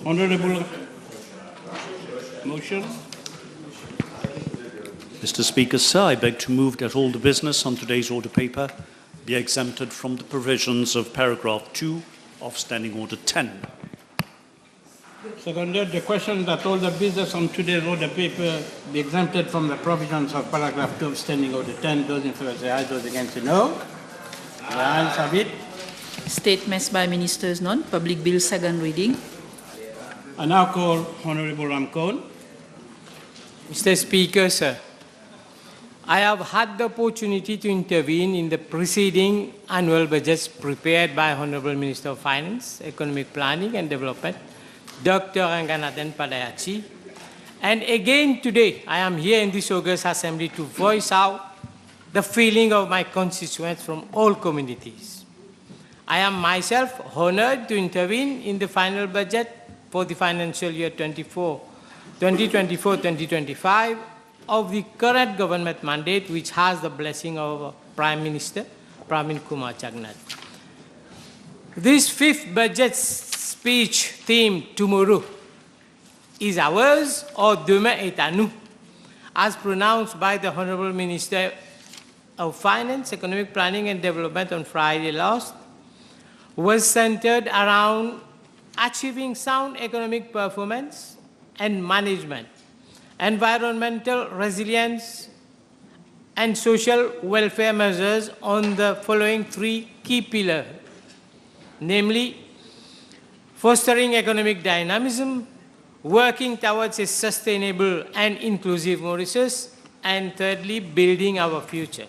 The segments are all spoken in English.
Honorable motion. Mr. Speaker, sir, I beg to move that all the business on today's order paper be exempted from the provisions of paragraph 2 of Standing Order 10. Seconded, the question that all the business on today's order paper be exempted from the provisions of paragraph 2 of Standing Order 10. Those in favor say aye, those against say no. The ayes have it. Statements by ministers none. Public bill second reading. I now call Honorable Ramcon. Mr. Speaker, sir, I have had the opportunity to intervene in the preceding annual budgets prepared by Honorable Minister of Finance, Economic Planning and Development, Dr. Ranganathan Padayachi. And again today, I am here in this August Assembly to voice out the feeling of my constituents from all communities. I am myself honored to intervene in the final budget for the financial year 2024-2025 of the current government mandate, which has the blessing of Prime Minister Pravin Kumar Jagnnath. This fifth budget speech theme tomorrow is ours or demain est à nous, as pronounced by the Honorable Minister of Finance, Economic Planning and Development on Friday last, was centered around achieving sound economic performance and management, environmental resilience, and social welfare measures on the following three key pillars, namely fostering economic dynamism, working towards a sustainable and inclusive Mauritius, and thirdly, building our future.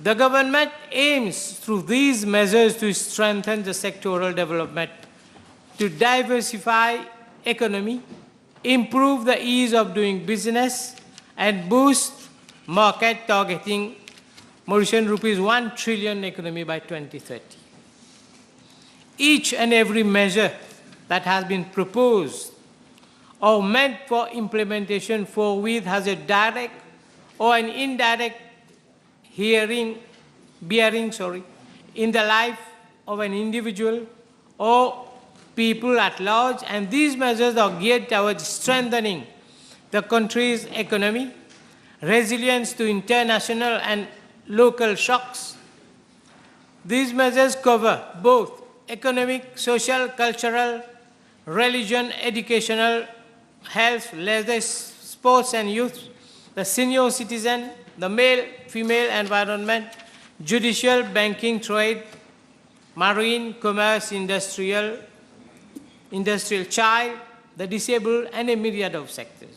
The government aims through these measures to strengthen the sectoral development, to diversify economy, improve the ease of doing business, and boost market targeting Mauritian rupees 1 trillion economy by 2030. Each and every measure that has been proposed or meant for implementation forthwith has a direct or an indirect bearing in the life of an individual or people at large, and these measures are geared towards strengthening the country's economy, resilience to international and local shocks. These measures cover both economic, social, cultural, religion, educational, health, leisure, sports and youth, the senior citizen, the male, female environment, judicial, banking, trade, marine, commerce, industrial child, the disabled, and a myriad of sectors.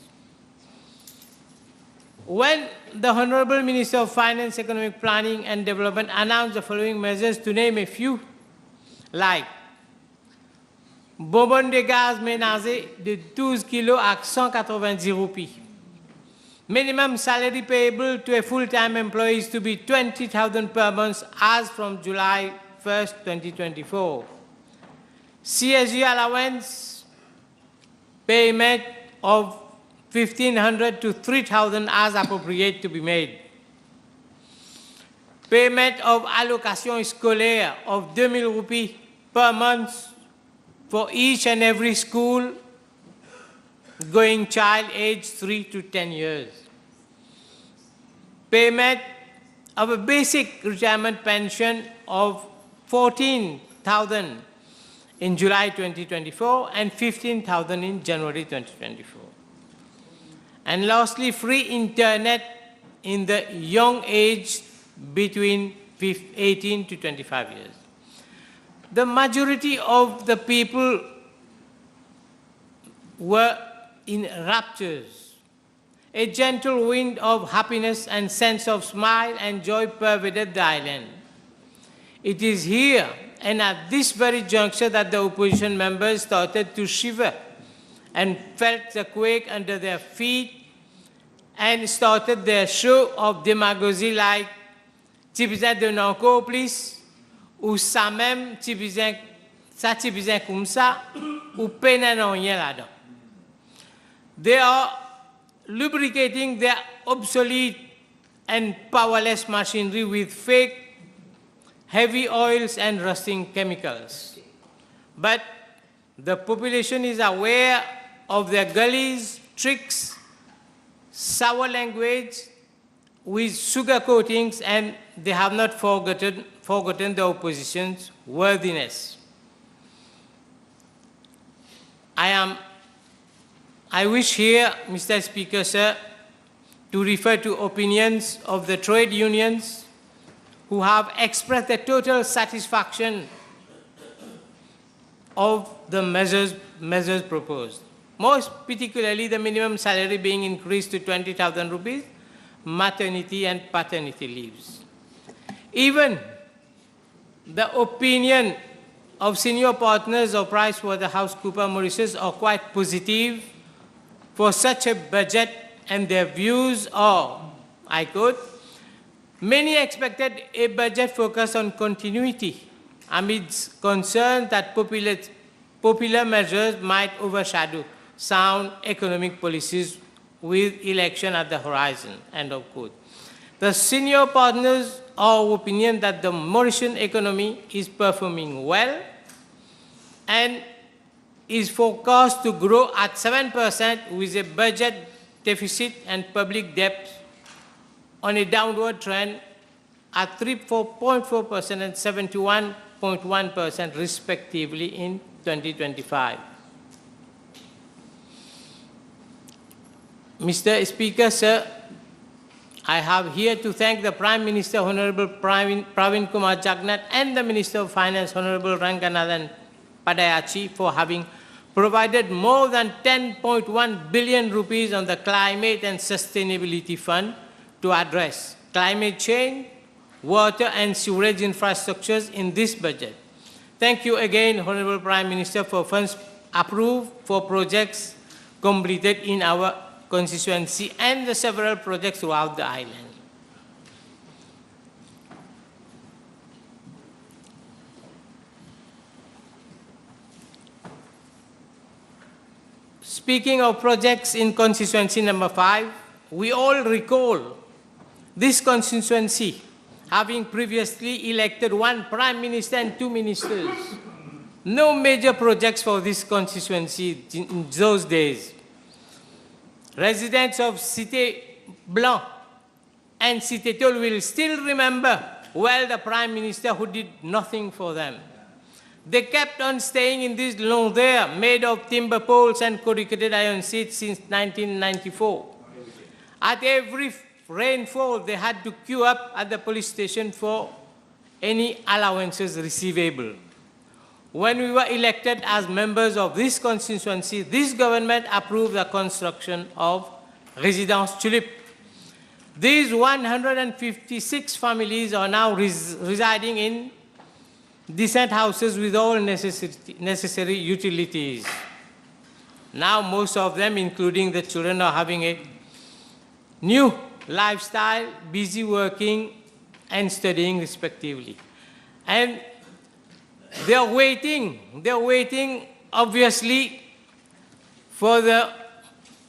When the Honorable Minister of Finance, Economic Planning and Development announced the following measures, to name a few, like bonbonne de gaz ménager de 12 kilos à 190 roupies. Minimum salary payable to a full-time employee is to be 20,000 per month as from July 1st, 2024. CSG allowance payment of 1,500 to 3,000 as appropriate to be made. Payment of allocation scolaire of 2,000 rupees per month for each and every school going child aged 3 to 10 years. Payment of a basic retirement pension of 14,000 in July 2024 and 15,000 in January 2024. And lastly, free internet in the young age between 18 to 25 years. The majority of the people were in raptures. A gentle wind of happiness and sense of smile and joy pervaded the island. It is here and at this very juncture that the opposition members started to shiver and felt the quake under their feet and started their show of demagogy like "Tu besoin de encore plus" ou "ça même, tu besoin comme ça" ou "peine non rien là-dedans." They are lubricating their obsolete and powerless machinery with fake, heavy oils and rusting chemicals. But The population is aware of their gullies, tricks, sour language with sugar coatings, and they have not forgotten the opposition's worthiness. I wish here, Mr. Speaker, sir, to refer to opinions of the trade unions who have expressed their total satisfaction of the measures proposed. Most particularly, the minimum salary being increased to 20,000 rupees, maternity and paternity leaves. Even the opinion of senior partners of PricewaterhouseCoopers Mauritius are quite positive for such a budget, and their views are, I quote, many expected a budget focused on continuity amidst concerns that popular measures might overshadow sound economic policies with election at the horizon, end of quote. The senior partners are of opinion that the Mauritian economy is performing well and is forecast to grow at 7% with a budget deficit and public debt on a downward trend at 4.4% and 71.1% respectively in 2025. Mr. Speaker, sir, I have here to thank the Prime Minister, Honorable Pravin Kumar Jagannath, and the Minister of Finance, Honorable Ranganathan Padayachi, for having provided more than 10.1 billion rupees on the Climate and Sustainability Fund to address climate change, water and sewerage infrastructures in this budget. Thank you again, Honorable Prime Minister, for funds approved for projects completed in our constituency and the several projects throughout the island. Speaking of projects in constituency number 5, we all recall this constituency having previously elected 1 Prime Minister and 2 ministers. No major projects for this constituency in those days. Residents of Cité Blanc and Cité Tol will still remember well the Prime Minister who did nothing for them. They kept on staying in these longères made of timber poles and corrugated iron seats since 1994. At every rainfall, they had to queue up at the police station for any allowances receivable. When we were elected as members of this constituency, this government approved the construction of Residence Tulip. These 156 families are now residing in decent houses with all necessary utilities. Now most of them, including the children, are having a new lifestyle, busy working and studying respectively. And they're waiting obviously for the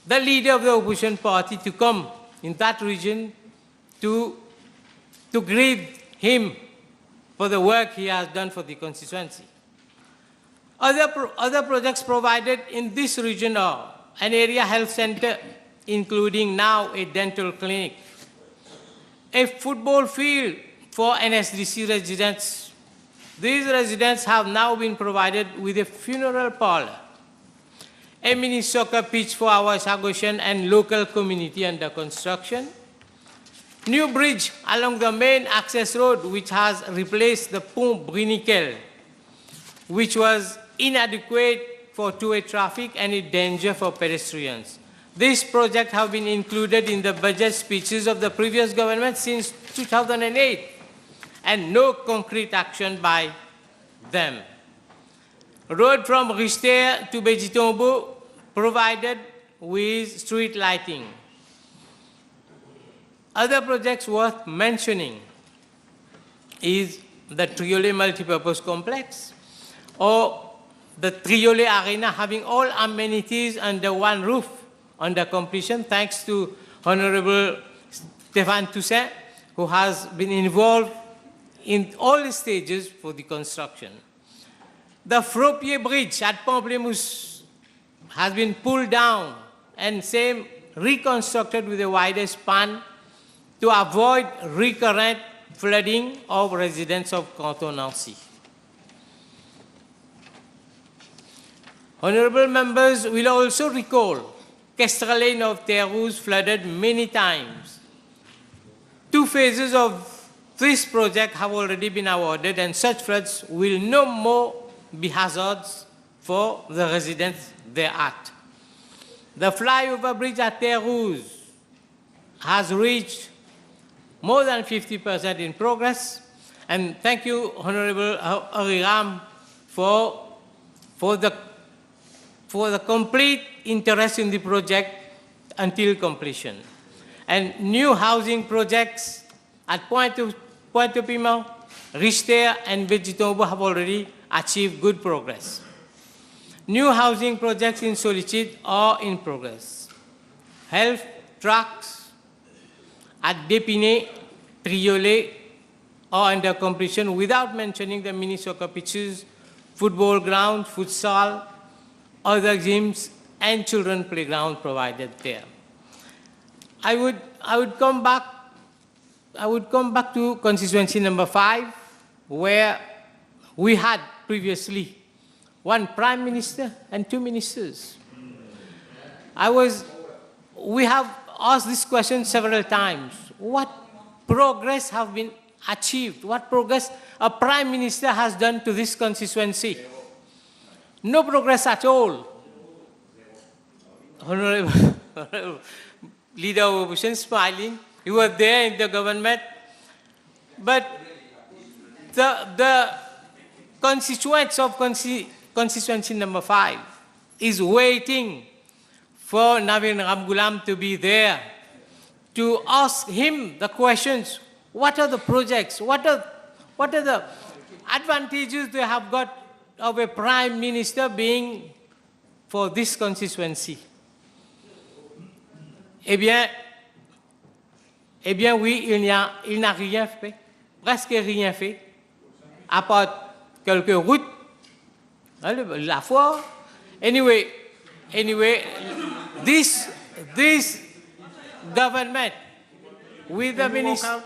leader of the opposition party to come in that region to greet him for the work he has done for the constituency. Other projects provided in this region are an area health center, including now a dental clinic, a football field for NSDC residents. These residents have now been provided with a funeral parlor, a mini soccer pitch for our Sagoshan and local community under construction, new bridge along the main access road which has replaced the Pont Bruniquel, which was inadequate for two-way traffic and a danger for pedestrians. This project have been included in the budget speeches of the previous government since 2008, and no concrete action by them. Road from Richter to Bejitombo provided with street lighting. Other projects worth mentioning is the Triole Multipurpose Complex or the Triole Arena, having all amenities under one roof under completion, thanks to Honorable Stéphane Toussaint, who has been involved in all the stages for the construction. The Fropier Bridge at Pamplemousse has been pulled down and same reconstructed with a wider span to avoid recurrent flooding of residents of Canton Nancy. Honorable members will also recall Kestrel of Terrousse flooded many times. 2 phases of this project have already been awarded, and such floods will no more be hazards for the residents thereat. The flyover bridge at Terrousse has reached more than 50% in progress, and thank you, Honorable Ariram, for the complete interest in the project until completion. And new housing projects at Pointe-au-Piment, Richter, and Vegetombo have already achieved good progress. New housing projects in Solitude are in progress. Health tracks at Dépinay, Triolet are under completion, without mentioning the mini soccer pitches, football ground, futsal, other gyms, and children playground provided there. I would come back to constituency number 5, where we had previously 1 prime minister and 2 ministers. We have asked this question several times. What progress have been achieved? What progress a prime minister has done to this constituency? No progress at all. Honorable Leader of Opposition smiling. You were there in the government. But the constituents of constituency number 5 is waiting for Navin Ramgulam to be there to ask him the questions. What are the projects? What are the advantages they have got of a prime minister being for this constituency? Eh bien oui, il n'a rien fait, presque rien fait, à part quelques routes, la foi. Anyway, this government with the minister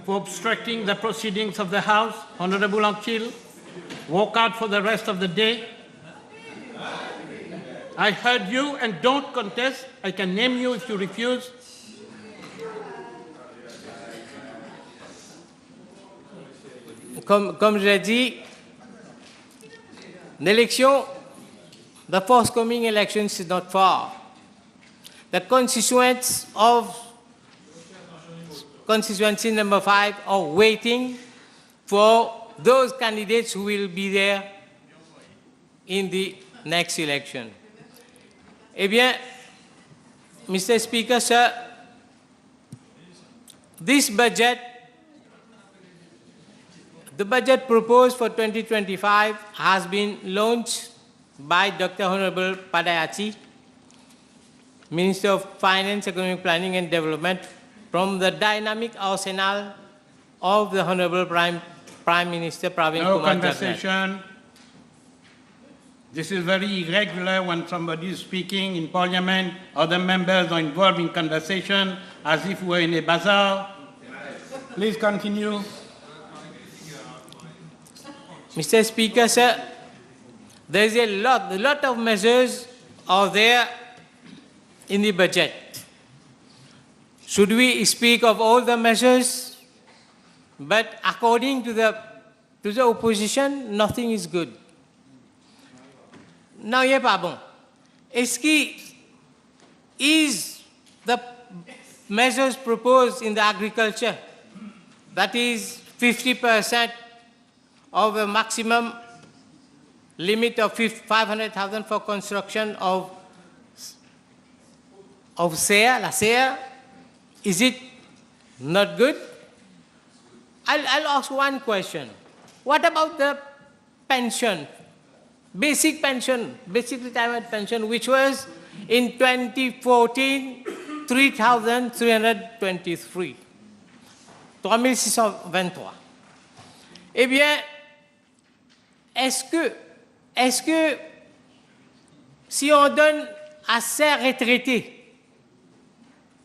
for obstructing the proceedings of the House, Honorable Antil, walk out for the rest of the day. I heard you and don't contest. I can name you if you refuse. Comme je l'ai dit, l'élection, the forthcoming elections is not far. The constituents of constituency number 5 are waiting for those candidates who will be there in the next election. Eh bien, Mr. Speaker, sir, this budget, the budget proposed for 2025 has been launched by Dr. Honorable Padayati, Minister of Finance, Economic Planning and Development, from the dynamic arsenal of the Honorable Prime Minister Pravin No Kumar conversation. Jagnat. This is very irregular when somebody is speaking in Parliament, other members are involved in conversation as if we're in a bazaar. Please continue. Mr. Speaker, sir, there is a lot of measures are there in the budget. Should we speak of all the measures? But according to the opposition, nothing is good. Non, il n'est pas bon. Est-ce que is the measures proposed in the agriculture, that is 50% of a maximum limit of 500,000 for construction of SEA, la SEA, is it not good? I'll ask one question. What about the pension? Basic pension, basic retirement pension, which was in 2014, 3,323. 3,623. Eh bien, est-ce que si on donne à ces retraités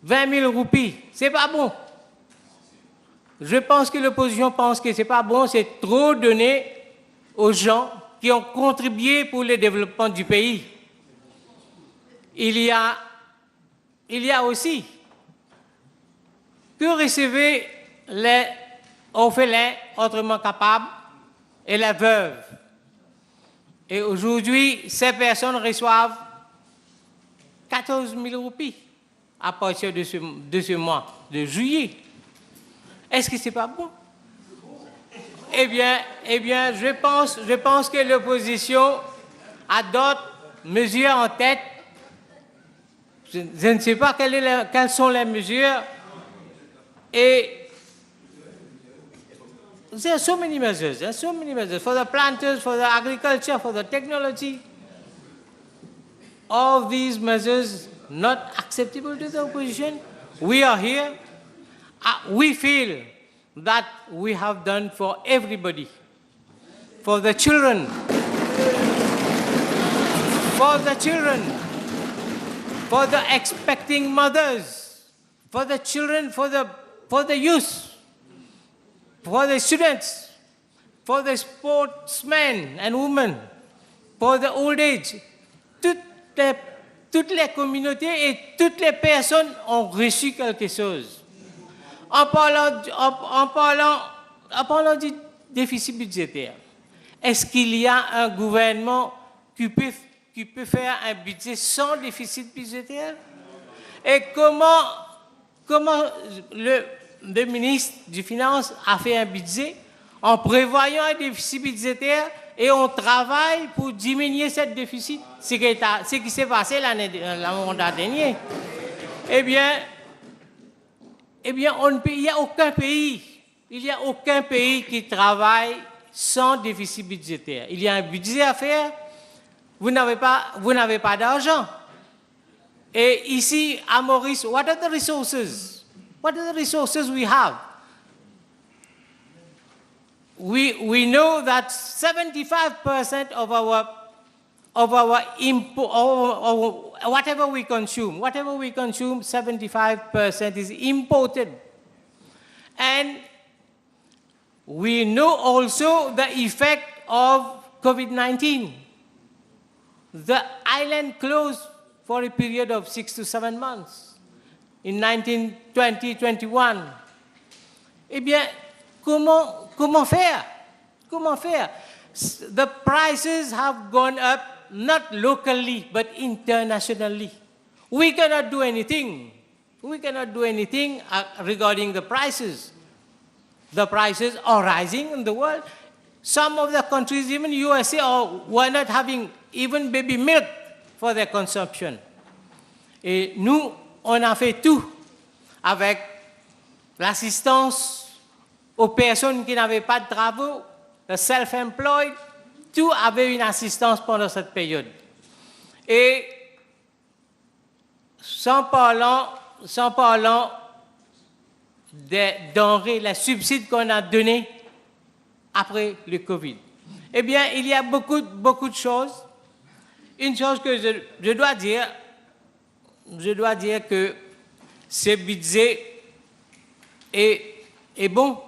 20 000 roupies, c'est pas bon? Je pense que l'opposition pense que c'est pas bon, c'est trop donné aux gens qui ont contribué pour le développement du pays. Il y a aussi que recevaient les orphelins autrement capables et les veuves. Et aujourd'hui, ces personnes reçoivent 14 000 roupies à partir de ce mois de juillet. Est-ce que ce n'est pas bon? Eh bien, je pense que l'opposition a d'autres mesures en tête. Je ne sais pas quelles sont les mesures. Et there are so many measures. There are so many measures for the planters, for the agriculture, for the technology. All these measures not acceptable to the opposition. We are here. We feel that we have done for everybody, for the children, for the expecting mothers, for the children, for the youth, for the students, for the sportsmen and women, for the old age. Toutes les communautés et toutes les personnes ont reçu quelque chose. En parlant du déficit budgétaire, est-ce qu'il y a un gouvernement qui peut faire un budget sans déficit budgétaire? Et comment le ministre des Finances a fait un budget en prévoyant un déficit budgétaire et on travaille pour diminuer ce déficit, ce qui s'est passé le mandat dernier? Eh bien, il n'y a aucun pays qui travaille sans déficit budgétaire. Il y a un budget à faire, vous n'avez pas d'argent. Et ici, à Maurice, what are the resources? What are the resources we have? We know that 75% of our input, or whatever we consume, 75% is imported. And we know also the effect of COVID-19. The island closed for a period of 6 to 7 months in 2020-21. Eh bien, comment faire? Comment faire? The prices have gone up not locally but internationally. We cannot do anything. We cannot do anything regarding the prices. The prices are rising in the world. Some of the countries, even USA, were not having even baby milk for their consumption. Et nous, on a fait tout avec l'assistance aux personnes qui n'avaient pas de travaux, le self-employed, tout avait une assistance pendant cette période. Et sans parlant des denrées, les subsides qu'on a donnés après le Covid. Eh bien, il y a beaucoup de choses. Une chose que je dois dire que ce budget est bon,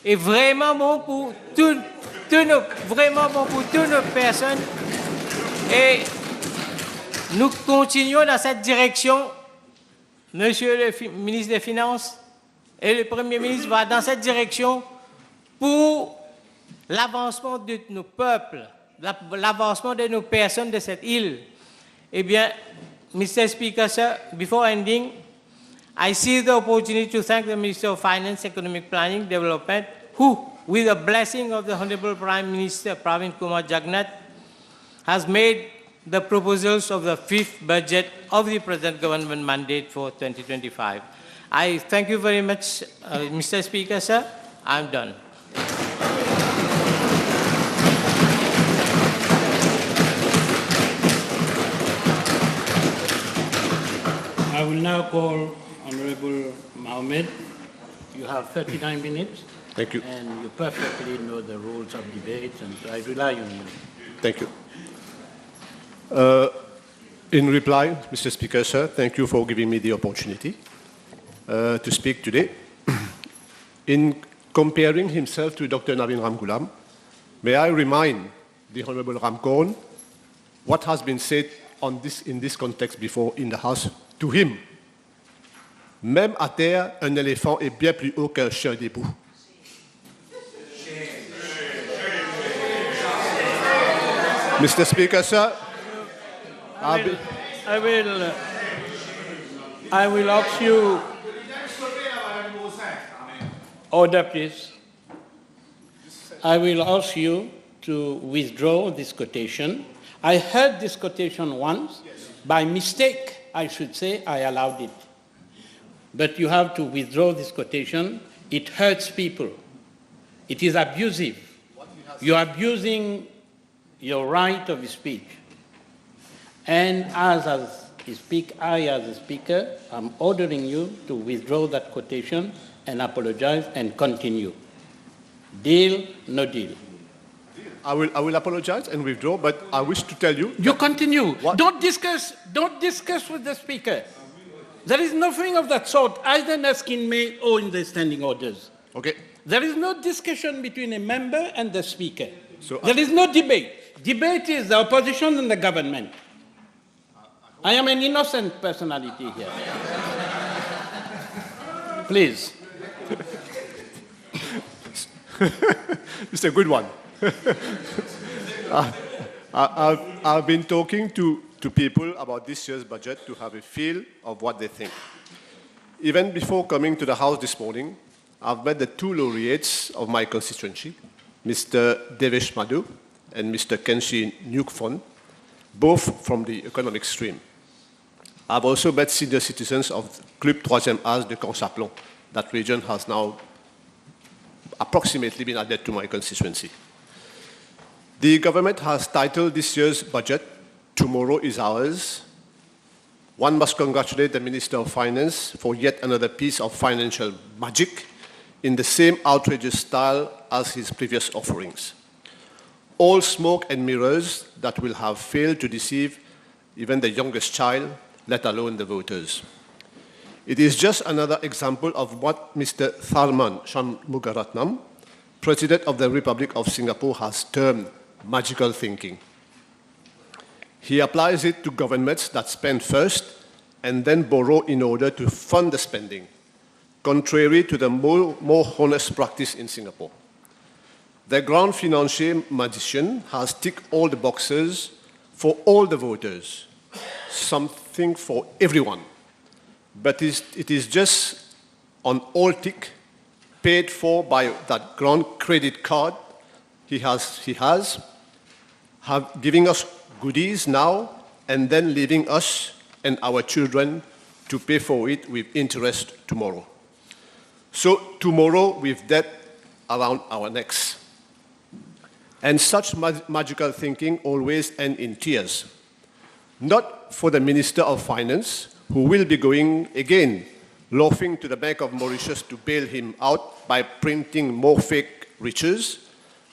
est vraiment bon pour toutes nos personnes. Et nous continuons dans cette direction. Monsieur le ministre des Finances et le Premier ministre vont dans cette direction pour l'avancement de nos peuples, l'avancement de nos personnes de cette île. Eh bien, Mr. Speaker, sir, before ending, I see the opportunity to thank the Minister of Finance, Economic Planning, Development, who, with the blessing of the Honorable Prime Minister Pravin Kumar Jagannath, has made the proposals of the fifth budget of the present government mandate for 2025. I thank you very much, Mr. Speaker, sir. I'm done. I will now call Honorable Mohammed. You have 39 minutes. Thank you. And you perfectly know the rules of debate, and so I rely on you. Thank you. In reply, Mr. Speaker, sir, thank you for giving me the opportunity to speak today. In comparing himself to Dr. Navin Ramgoolam, may I remind the Honorable Ramkorn what has been said in this context before in the House to him. Même à terre, un éléphant est bien plus haut qu'un chien debout. Mr. Speaker, sir, I will ask you. Order, please. I will ask you to withdraw this quotation. I heard this quotation once. By mistake, I should say, I allowed it. But you have to withdraw this quotation. It hurts people. It is abusive. You are abusing your right of speech. And as a speaker, I'm ordering you to withdraw that quotation and apologize and continue. Deal, no deal. I will apologize and withdraw, but I wish to tell you... You continue. What? Don't discuss with the speaker. There is nothing of that sort, either in asking me or in the standing orders. Okay. There is no discussion between a member and the speaker. So, there is no debate. Debate is the opposition and the government. I am an innocent personality here. Please. It's a good one. I've been talking to people about this year's budget to have a feel of what they think. Even before coming to the House this morning, I've met the two laureates of my constituency, Mr. Devesh Madhu and Mr. Kenshi Nyukfon, both from the economic stream. I've also met senior citizens of Club 3e Âge de Camp-Chaplon. That region has now approximately been added to my constituency. The government has titled this year's budget, "Tomorrow is Ours." One must congratulate the Minister of Finance for yet another piece of financial magic in the same outrageous style as his previous offerings. All smoke and mirrors that will have failed to deceive even the youngest child, let alone the voters. It is just another example of what Mr. Tharman Shanmugaratnam, President of the Republic of Singapore, has termed magical thinking. He applies it to governments that spend first and then borrow in order to fund the spending, contrary to the more honest practice in Singapore. The grand financier magician has ticked all the boxes for all the voters, something for everyone. But it is just on all tick, paid for by that grand credit card he has giving us goodies now and then leaving us and our children to pay for it with interest tomorrow. So tomorrow with debt around our necks. And such magical thinking always ends in tears. Not for the Minister of Finance, who will be going again, laughing to the Bank of Mauritius to bail him out by printing more fake riches,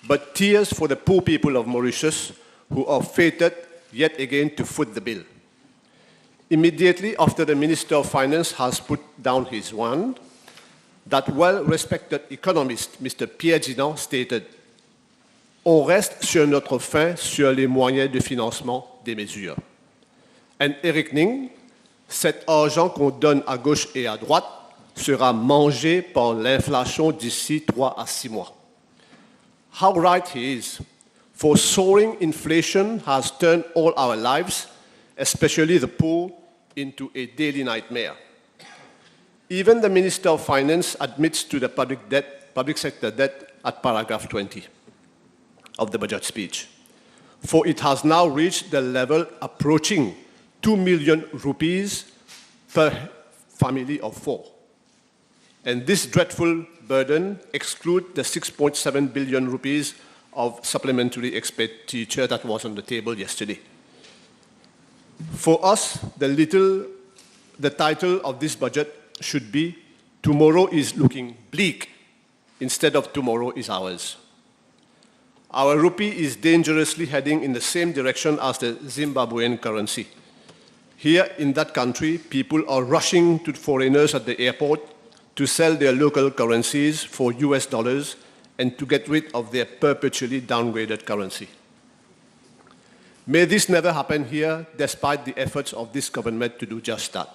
but tears for the poor people of Mauritius who are fated yet again to foot the bill. Immediately after the Minister of Finance has put down his wand, that well-respected economist, Mr. Pierre Ginan, stated, "On reste sur notre faim sur les moyens de financement des mesures." And Eric Ning, cet argent qu'on donne à gauche et à droite sera mangé par l'inflation d'ici 3 à 6 mois. How right he is, for soaring inflation has turned all our lives, especially the poor, into a daily nightmare. Even the Minister of Finance admits to the public sector debt at paragraph 20 of the budget speech, for it has now reached the level approaching 2 million rupees per family of 4. And this dreadful burden excludes the 6.7 billion rupees of supplementary expenditure that was on the table yesterday. For us, the title of this budget should be "Tomorrow is looking bleak," instead of tomorrow is ours. Our rupee is dangerously heading in the same direction as the Zimbabwean currency. Here in that country, people are rushing to foreigners at the airport to sell their local currencies for US dollars and to get rid of their perpetually downgraded currency. May this never happen here, despite the efforts of this government to do just that.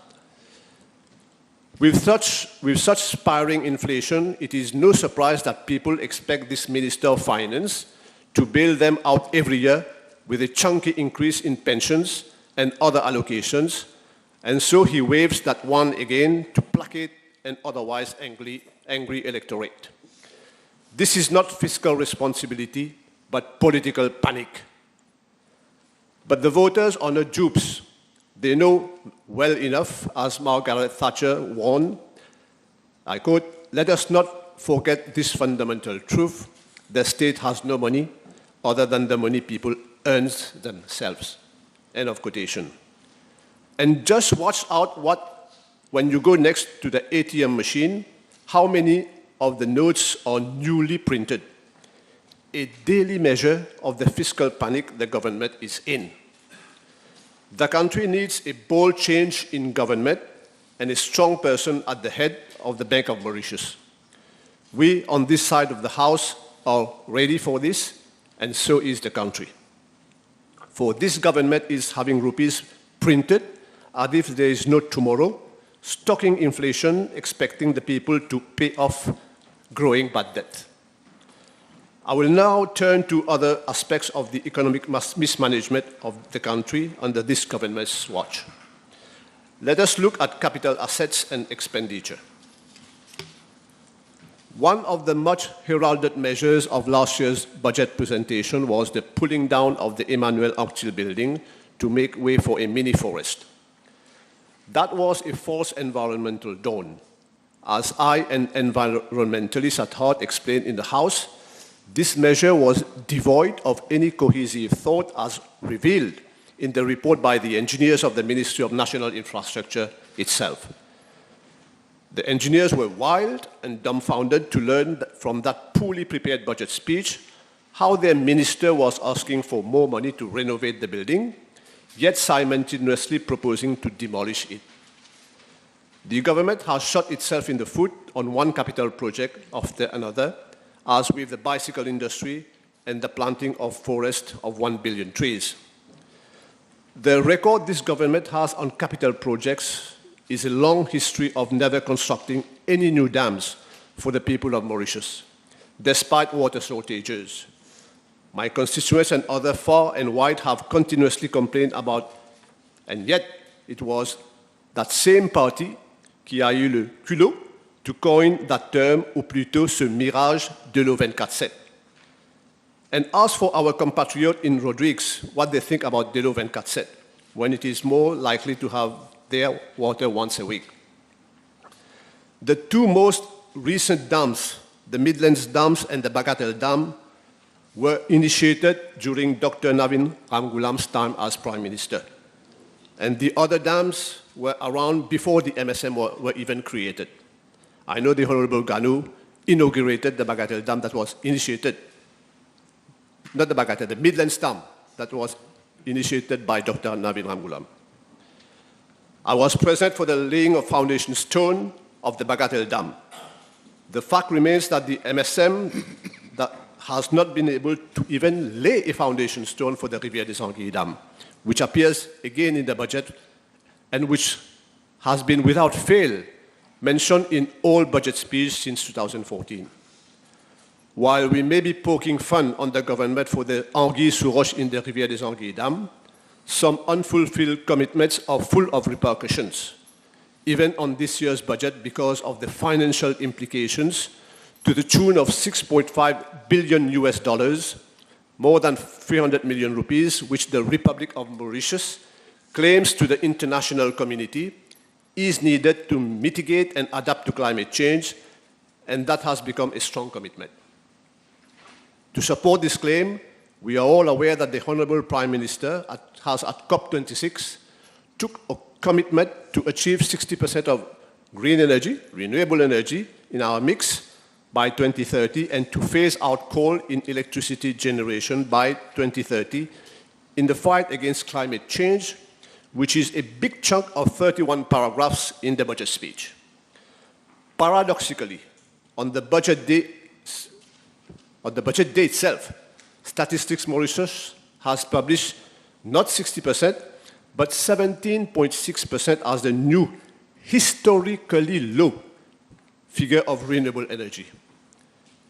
With such spiraling inflation, it is no surprise that people expect this Minister of Finance to bail them out every year with a chunky increase in pensions and other allocations, and so he waves that one again to placate an otherwise angry electorate. This is not fiscal responsibility, but political panic. But the voters are not dupes. They know well enough, as Margaret Thatcher warned, I quote, "Let us not forget this fundamental truth. The state has no money other than the money people earn themselves." End of quotation. And just watch out when you go next to the ATM machine, how many of the notes are newly printed. A daily measure of the fiscal panic the government is in. The country needs a bold change in government and a strong person at the head of the Bank of Mauritius. We on this side of the House are ready for this, and so is the country. For this government is having rupees printed as if there is no tomorrow, stocking inflation, expecting the people to pay off growing bad debt. I will now turn to other aspects of the economic mismanagement of the country under this government's watch. Let us look at capital assets and expenditure. One of the much heralded measures of last year's budget presentation was the pulling down of the Emmanuel Anctil building to make way for a mini forest. That was a false environmental dawn. As I, an environmentalist at heart, explained in the House, this measure was devoid of any cohesive thought as revealed in the report by the engineers of the Ministry of National Infrastructure itself. The engineers were wild and dumbfounded to learn from that poorly prepared budget speech how their minister was asking for more money to renovate the building, yet simultaneously proposing to demolish it. The government has shot itself in the foot on one capital project after another, as with the bicycle industry and the planting of forests of 1 billion trees. The record this government has on capital projects is a long history of never constructing any new dams for the people of Mauritius, despite water shortages. My constituents and others far and wide have continuously complained about, and yet it was that same party qui a eu le culot to coin that term, ou plutôt ce mirage de l'eau 24/7. And ask for our compatriot in Rodrigues what they think about de l'eau 24/7, when it is more likely to have their water once a week. The two most recent dams, the Midlands Dams and the Bagatelle Dam, were initiated during Dr. Navin Ramgoolam's time as Prime Minister. And the other dams were around before the MSM were even created. I know the Honorable Ganu inaugurated the Bagatelle Dam that was initiated, not the Bagatelle, the Midlands Dam that was initiated by Dr. Navin Ramgoolam. I was present for the laying of foundation stone of the Bagatelle Dam. The fact remains that the MSM that has not been able to even lay a foundation stone for the Rivière des Anguilles Dam, which appears again in the budget and which has been without fail mentioned in all budget speeches since 2014. While we may be poking fun on the government for the anguilles sous roche in the Rivière des Anguilles Dam, some unfulfilled commitments are full of repercussions, even on this year's budget because of the financial implications to the tune of 6.5 billion US dollars, more than 300 million rupees, which the Republic of Mauritius claims to the international community is needed to mitigate and adapt to climate change, and that has become a strong commitment. To support this claim, we are all aware that the Honorable Prime Minister has at COP26 took a commitment to achieve 60% of green energy, renewable energy, in our mix by 2030 and to phase out coal in electricity generation by 2030 in the fight against climate change, which is a big chunk of 31 paragraphs in the budget speech. Paradoxically, on the budget day itself, Statistics Mauritius has published not 60%, but 17.6% as the new historically low figure of renewable energy.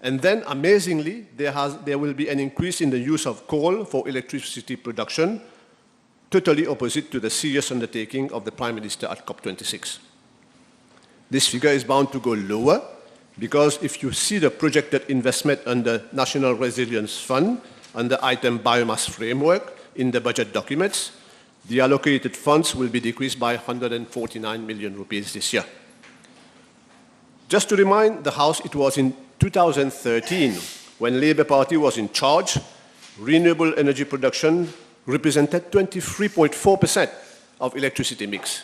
And then, amazingly, there will be an increase in the use of coal for electricity production, totally opposite to the serious undertaking of the Prime Minister at COP26. This figure is bound to go lower because if you see the projected investment under National Resilience Fund, under item Biomass Framework in the budget documents, the allocated funds will be decreased by 149 million rupees this year. Just to remind the House, it was in 2013, when Labour Party was in charge, renewable energy production represented 23.4% of electricity mix.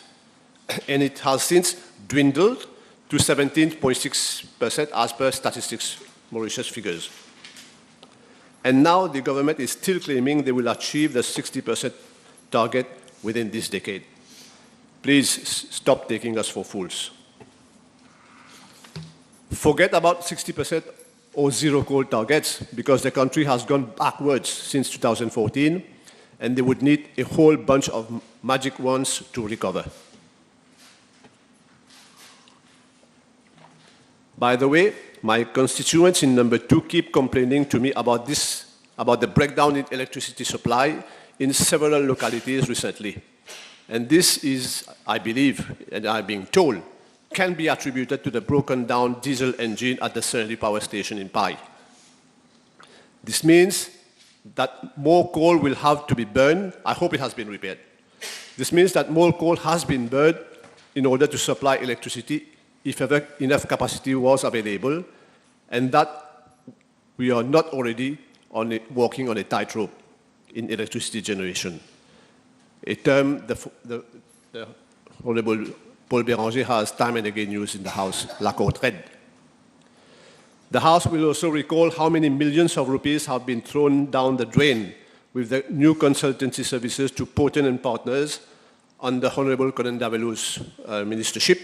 And it has since dwindled to 17.6% as per Statistics Mauritius figures. And now the government is still claiming they will achieve the 60% target within this decade. Please stop taking us for fools. Forget about 60% or zero coal targets because the country has gone backwards since 2014 and they would need a whole bunch of magic wands to recover. By the way, my constituents in number 2 keep complaining to me about the breakdown in electricity supply in several localities recently. And this is, I believe, and I'm being told, can be attributed to the broken down diesel engine at the Sernely power station in Pai. This means that more coal will have to be burned. I hope it has been repaired. This means that more coal has been burned in order to supply electricity if ever enough capacity was available, and that we are not already walking on a tightrope in electricity generation. A term the Honorable Paul Béranger has time and again used in the House, la contrainte. The House will also recall how many millions of rupees have been thrown down the drain with the new consultancy services to Poten and Partners under Honorable Conan Davelou's ministership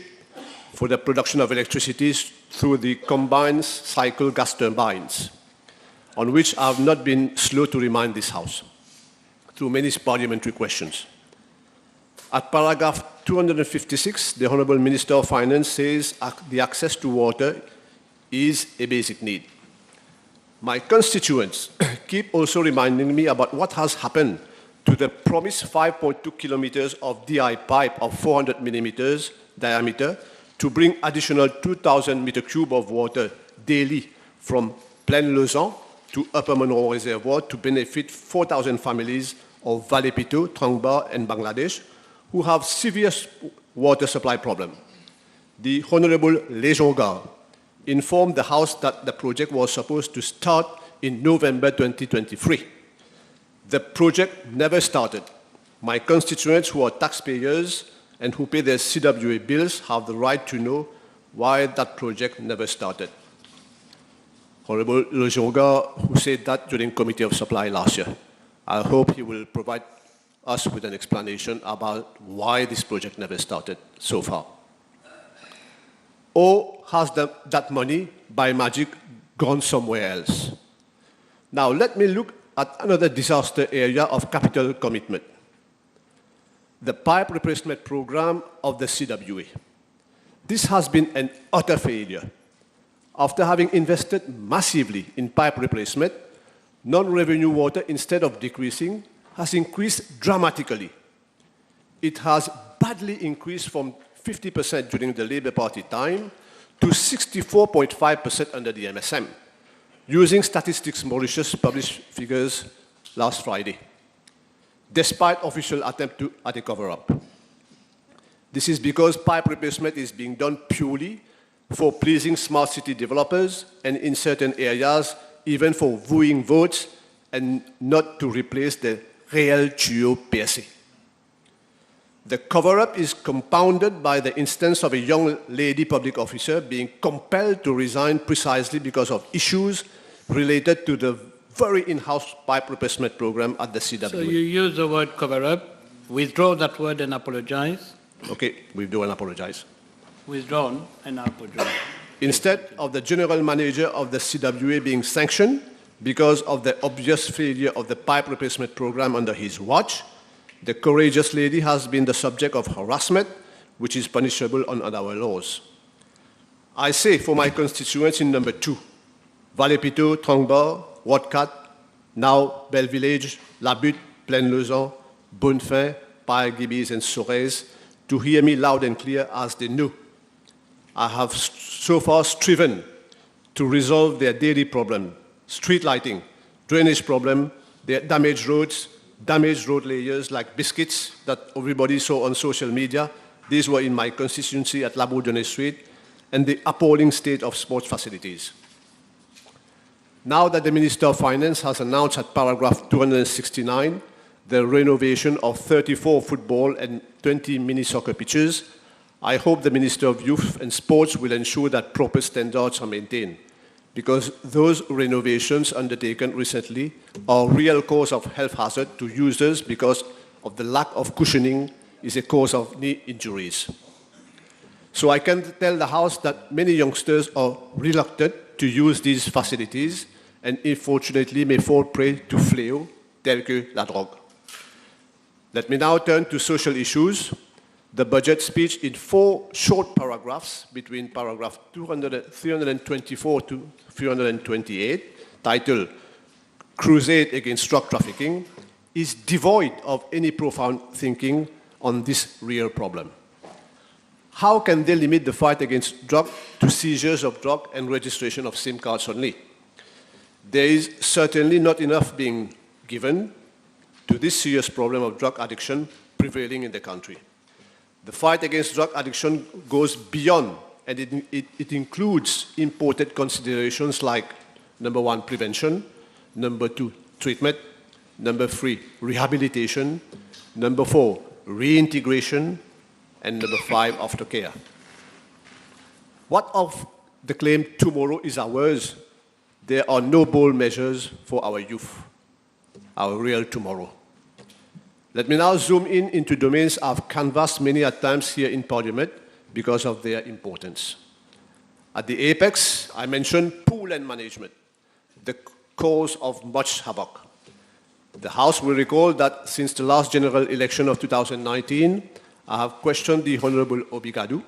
for the production of electricity through the combined cycle gas turbines, on which I have not been slow to remind this House through many parliamentary questions. At paragraph 256, the Honorable Minister of Finance says the access to water is a basic need. My constituents keep also reminding me about what has happened to the promised 5.2 kilometers of DI pipe of 400 millimeters diameter to bring additional 2,000 meter cube of water daily from Plaine-Lausanne to Upper Monroe Reservoir to benefit 4,000 families of Valley Pito, Trangba, and Bangladesh who have severe water supply problems. The Honorable Lejonga informed the House that the project was supposed to start in November 2023. The project never started. My constituents who are taxpayers and who pay their CWA bills have the right to know why that project never started. Honorable Lejonga, who said that during Committee of Supply last year. I hope he will provide us with an explanation about why this project never started so far. Or has that money, by magic, gone somewhere else? Now, let me look at another disaster area of capital commitment. The pipe replacement program of the CWA. This has been an utter failure. After having invested massively in pipe replacement, non-revenue water, instead of decreasing, has increased dramatically. It has badly increased from 50% during the Labour Party time to 64.5% under the MSM, using Statistics Mauritius published figures last Friday, despite official attempt at a cover-up. This is because pipe replacement is being done purely for pleasing smart city developers and in certain areas, even for wooing votes and not to replace the real tuyau PSC. The cover-up is compounded by the instance of a young lady public officer being compelled to resign precisely because of issues related to the very in-house pipe replacement program at the CWA. So you use the word cover-up, withdraw that word and apologize. Okay, withdraw and apologize. Withdrawn and apologize. Instead of the general manager of the CWA being sanctioned because of the obvious failure of the pipe replacement program under his watch, the courageous lady has been the subject of harassment, which is punishable under our laws. I say for my constituents in number 2, Vallée-Piteau, Trangbar, Watcat, now Belle Village, La Butte, Plaine-Lezan, Bonnefin, Paille-Gibis, and Sorèze, to hear me loud and clear as they know. I have so far striven to resolve their daily problem, street lighting, drainage problem, their damaged roads, damaged road layers like biscuits that everybody saw on social media. These were in my constituency at La Bourdonnais Street, and the appalling state of sports facilities. Now that the Minister of Finance has announced at paragraph 269 the renovation of 34 football and 20 mini soccer pitches, I hope the Minister of Youth and Sports will ensure that proper standards are maintained, because those renovations undertaken recently are a real cause of health hazard to users because of the lack of cushioning is a cause of knee injuries. So I can tell the House that many youngsters are reluctant to use these facilities and unfortunately may fall prey to fléaux tels que la drogue. Let me now turn to social issues. The budget speech in 4 short paragraphs between paragraph 324 to 328, titled Crusade Against Drug Trafficking, is devoid of any profound thinking on this real problem. How can they limit the fight against drug to seizures of drug and registration of SIM cards only? There is certainly not enough being given to this serious problem of drug addiction prevailing in the country. The fight against drug addiction goes beyond, and it includes important considerations like, number 1, prevention, number 2, treatment, number 3, rehabilitation, number 4, reintegration, and number 5, aftercare. What of the claim tomorrow is ours? There are no bold measures for our youth, our real tomorrow. Let me now zoom in into domains I've canvassed many a times here in Parliament because of their importance. At the apex, I mentioned pool and management, the cause of much havoc. The House will recall that since the last general election of 2019, I have questioned the Honourable Obigadu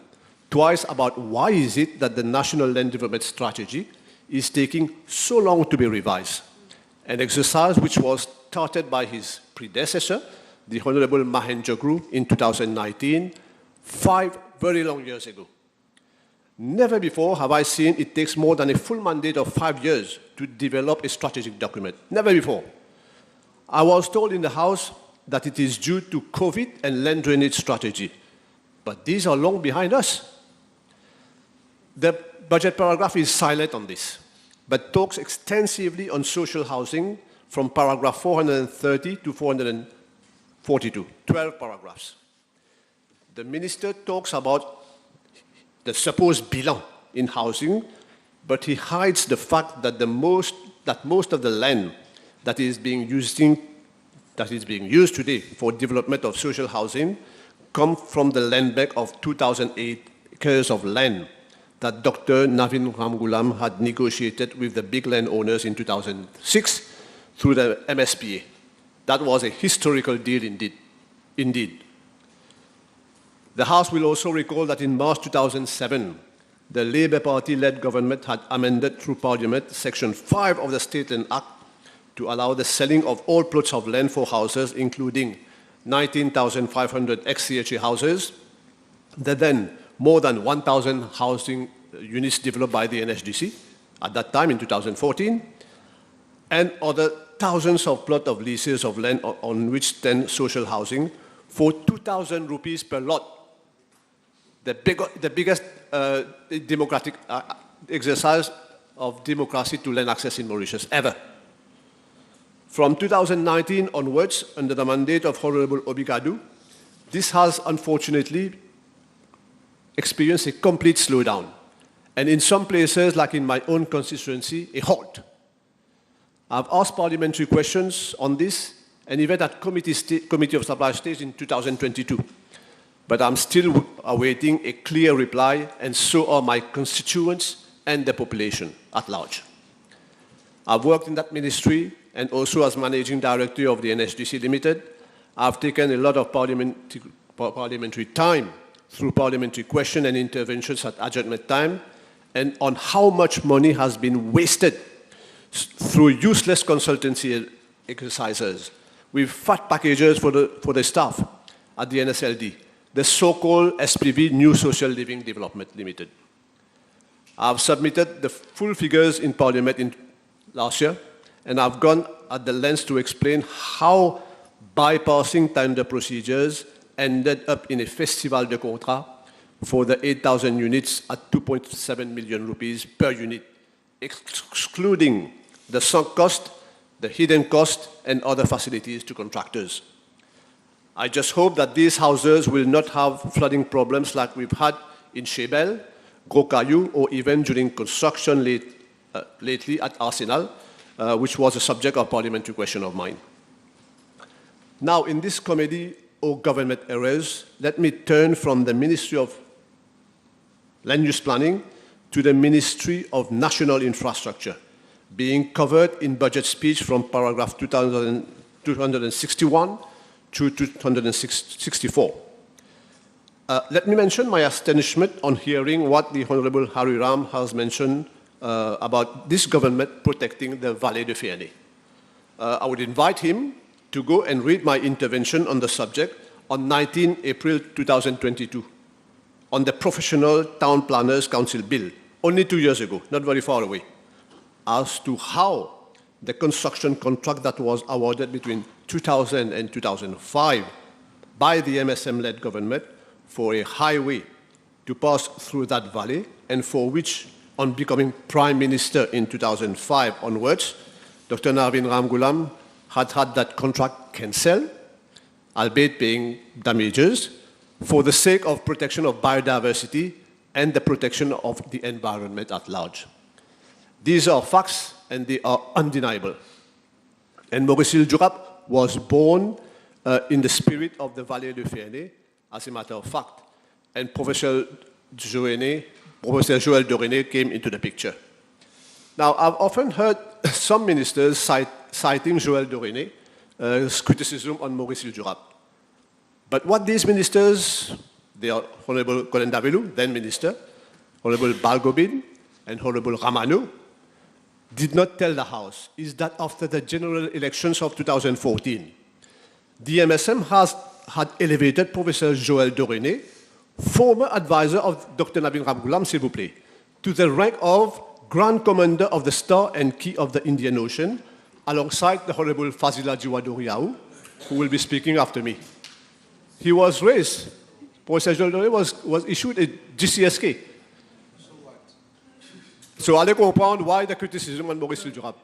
twice about why is it that the National Land Development Strategy is taking so long to be revised, an exercise which was started by his predecessor, the Honourable Mahendra Guru, in 2019, 5 very long years ago. Never before have I seen it takes more than a full mandate of 5 years to develop a strategic document. Never before. I was told in the House that it is due to COVID and land drainage strategy, but these are long behind us. The budget paragraph is silent on this, but talks extensively on social housing from paragraph 430 to 442, 12 paragraphs. The minister talks about the supposed bilan in housing, but he hides the fact that most of the land that is being used today for development of social housing come from the land bank of 2,008 acres of land that Dr. Navin Ramgoolam had negotiated with the big landowners in 2006 through the MSPA. That was a historical deal indeed. The House will also recall that in March 2007, the Labour Party-led government had amended through Parliament Section 5 of the State Land Act to allow the selling of all plots of land for houses, including 19,500 ex-CHA houses, the then more than 1,000 housing units developed by the NHDC at that time in 2014, and other thousands of plots of leases of land on which then social housing for 2,000 rupees per lot. The biggest democratic exercise of democracy to land access in Mauritius ever. From 2019 onwards, under the mandate of Honourable Obigadu, This has unfortunately experienced a complete slowdown, and in some places, like in my own constituency, a halt. I've asked parliamentary questions on this, and even at Committee of Supply stage in 2022. But I'm still awaiting a clear reply, and so are my constituents and the population at large. I've worked in that ministry, and also as Managing Director of the NSDC Limited. I've taken a lot of parliamentary time through parliamentary question and interventions at adjournment time, and on how much money has been wasted through useless consultancy exercises, with fat packages for the staff at the NSLD, the so-called SPV, New Social Living Development Limited. I've submitted the full figures in Parliament last year, and I've gone at the length to explain how bypassing tender procedures ended up in a festival de contrat for the 8,000 units at 2.7 million rupees per unit, excluding the sunk cost, the hidden cost, and other facilities to contractors. I just hope that these houses will not have flooding problems like we've had in Shebel, Gros Caillou, or even during construction lately at Arsenal, which was a subject of parliamentary question of mine. Now, in this comedy or government errors, let me turn from the Ministry of Land Use Planning to the Ministry of National Infrastructure, being covered in budget speech from paragraph 261 to 264. Let me mention my astonishment on hearing what the Honorable Hari Ram has mentioned about this government protecting the Vallée de Féané. I would invite him to go and read my intervention on the subject on 19 April 2022 on the Professional Town Planners Council Bill, only 2 years ago, not very far away, as to how the construction contract that was awarded between 2000 and 2005 by the MSM-led government for a highway to pass through that valley, and for which, on becoming Prime Minister in 2005 onwards, Dr. Narvin Ramgoolam had that contract cancelled, albeit paying damages, for the sake of protection of biodiversity and the protection of the environment at large. These are facts, and they are undeniable. And Maurice Jurap was born in the spirit of the Vallée de Féané, as a matter of fact, and Professor Joël Dorené came into the picture. Now, I've often heard some ministers citing Joël Dorené's criticism on Maurice Jurap. But what these ministers, they are Honorable Colin Davelu, then minister, Honorable Balgobin, and Honorable Ramano, did not tell the House is that after the general elections of 2014, the MSM had elevated Professor Joël Dorené, former advisor of Dr. Narvin Ramgoolam, s'il vous plaît, to the rank of Grand Commander of the Star and Key of the Indian Ocean, alongside the Honorable Fazila Jiwadoriaou, who will be speaking after me. He was raised, Professor Joël Dorené was issued a GCSK. So allez comprendre why the criticism on Maurice Jurap.